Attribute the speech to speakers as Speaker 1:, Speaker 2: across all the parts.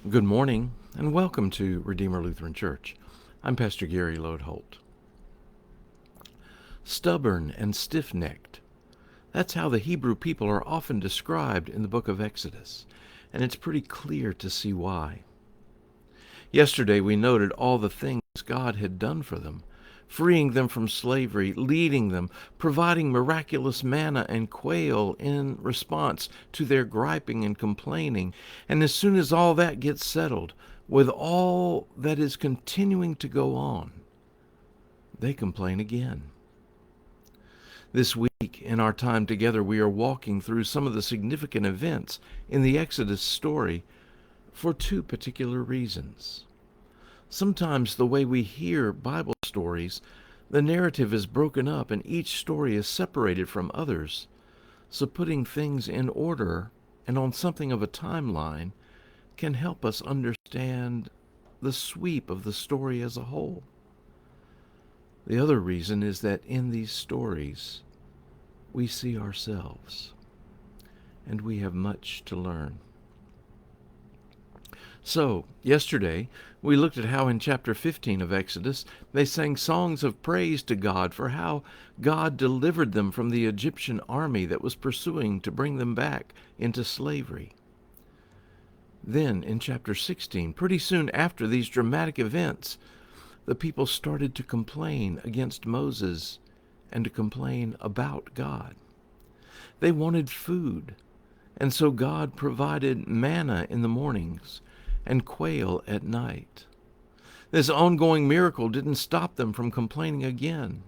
Speaker 1: Good morning, and welcome to Redeemer Lutheran Church. I'm Pastor Gary Lodeholt. Stubborn and stiff-necked. That's how the Hebrew people are often described in the book of Exodus, and it's pretty clear to see why. Yesterday we noted all the things God had done for them, freeing them from slavery, leading them, providing miraculous manna and quail in response to their griping and complaining. And as soon as all that gets settled, with all that is continuing to go on, they complain again. This week, in our time together, we are walking through some of the significant events in the Exodus story for two particular reasons. Sometimes the way we hear Bible stories, the narrative is broken up and each story is separated from others. So putting things in order and on something of a timeline can help us understand the sweep of the story as a whole. The other reason is that in these stories, we see ourselves, and we have much to learn. So, yesterday, we looked at how in chapter 15 of Exodus, they sang songs of praise to God for how God delivered them from the Egyptian army that was pursuing to bring them back into slavery. Then, in chapter 16, pretty soon after these dramatic events, the people started to complain against Moses and to complain about God. They wanted food, and so God provided manna in the mornings and quail at night. This ongoing miracle didn't stop them from complaining again.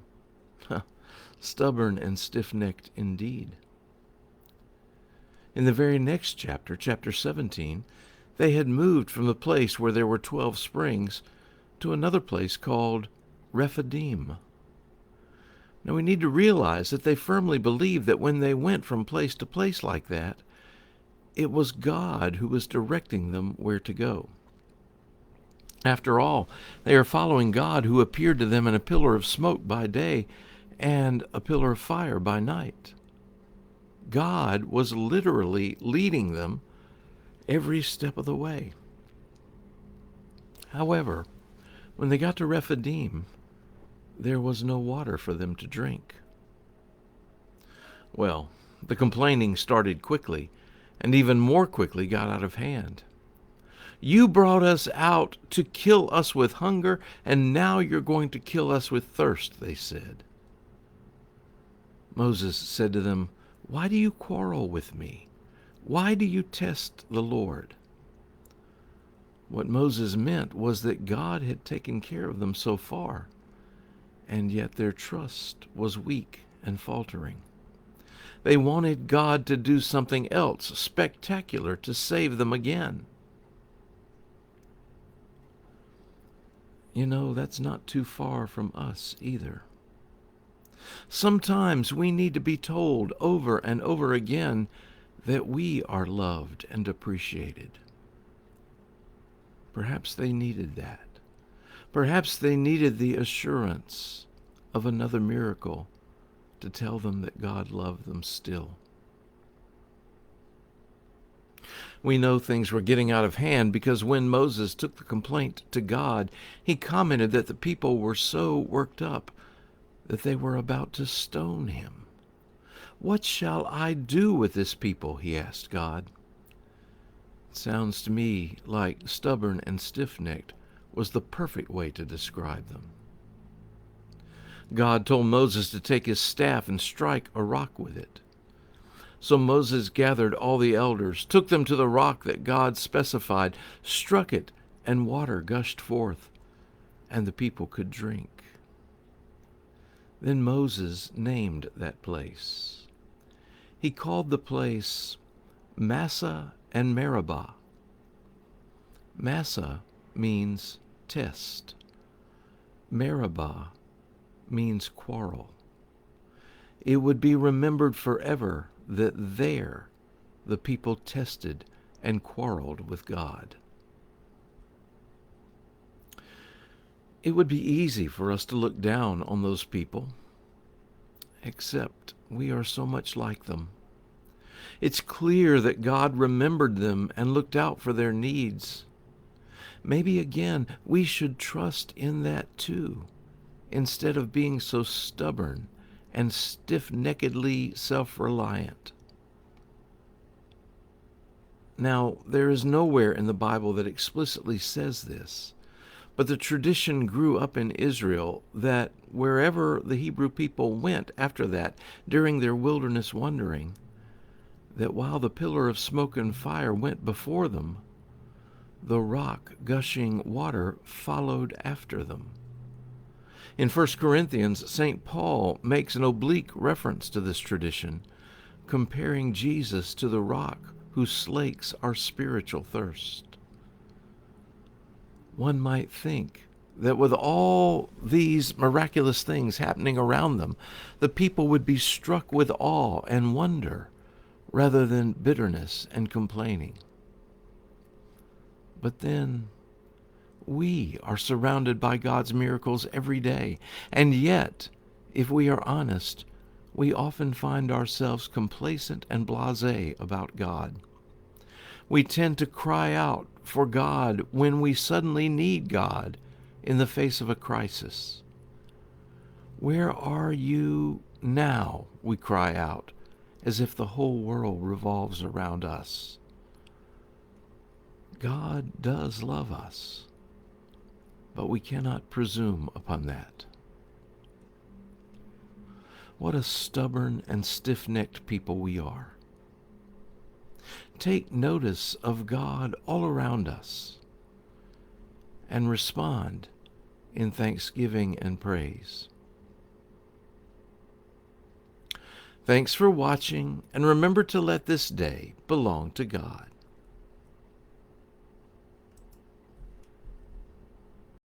Speaker 1: Stubborn and stiff-necked indeed. In the very next chapter, chapter 17, they had moved from the place where there were 12 springs to another place called Rephidim. Now we need to realize that they firmly believed that when they went from place to place like that, it was God who was directing them where to go. After all, they are following God who appeared to them in a pillar of smoke by day and a pillar of fire by night. God was literally leading them every step of the way. However, when they got to Rephidim, there was no water for them to drink. Well, the complaining started quickly, and even more quickly got out of hand. You brought us out to kill us with hunger, and now you're going to kill us with thirst, they said. Moses said to them, Why do you quarrel with me? Why do you test the Lord? What Moses meant was that God had taken care of them so far, and yet their trust was weak and faltering. They wanted God to do something else spectacular to save them again. You know, that's not too far from us either. Sometimes we need to be told over and over again that we are loved and appreciated. Perhaps they needed that. Perhaps they needed the assurance of another miracle to tell them that God loved them still. We know things were getting out of hand because when Moses took the complaint to God, he commented that the people were so worked up that they were about to stone him. What shall I do with this people? He asked God. It sounds to me like stubborn and stiff-necked was the perfect way to describe them. God told Moses to take his staff and strike a rock with it. So Moses gathered all the elders, took them to the rock that God specified, struck it, and water gushed forth, and the people could drink. Then Moses named that place. He called the place Masseh and Meribah. Masseh means test. Meribah means quarrel. It would be remembered forever that there the people tested and quarreled with God. It would be easy for us to look down on those people, except we are so much like them. It's clear that God remembered them and looked out for their needs. Maybe again we should trust in that too, instead of being so stubborn and stiff-neckedly self-reliant. Now, there is nowhere in the Bible that explicitly says this, but the tradition grew up in Israel that wherever the Hebrew people went after that, during their wilderness wandering, that while the pillar of smoke and fire went before them, the rock gushing water followed after them. In 1 Corinthians, St. Paul makes an oblique reference to this tradition, comparing Jesus to the rock who slakes our spiritual thirst. One might think that with all these miraculous things happening around them, the people would be struck with awe and wonder rather than bitterness and complaining. But then we are surrounded by God's miracles every day, and yet, if we are honest, we often find ourselves complacent and blasé about God. We tend to cry out for God when we suddenly need God in the face of a crisis. Where are you now? We cry out, as if the whole world revolves around us. God does love us, but we cannot presume upon that. What a stubborn and stiff-necked people we are. Take notice of God all around us and respond in thanksgiving and praise. Thanks for watching, and remember to let this day belong to God.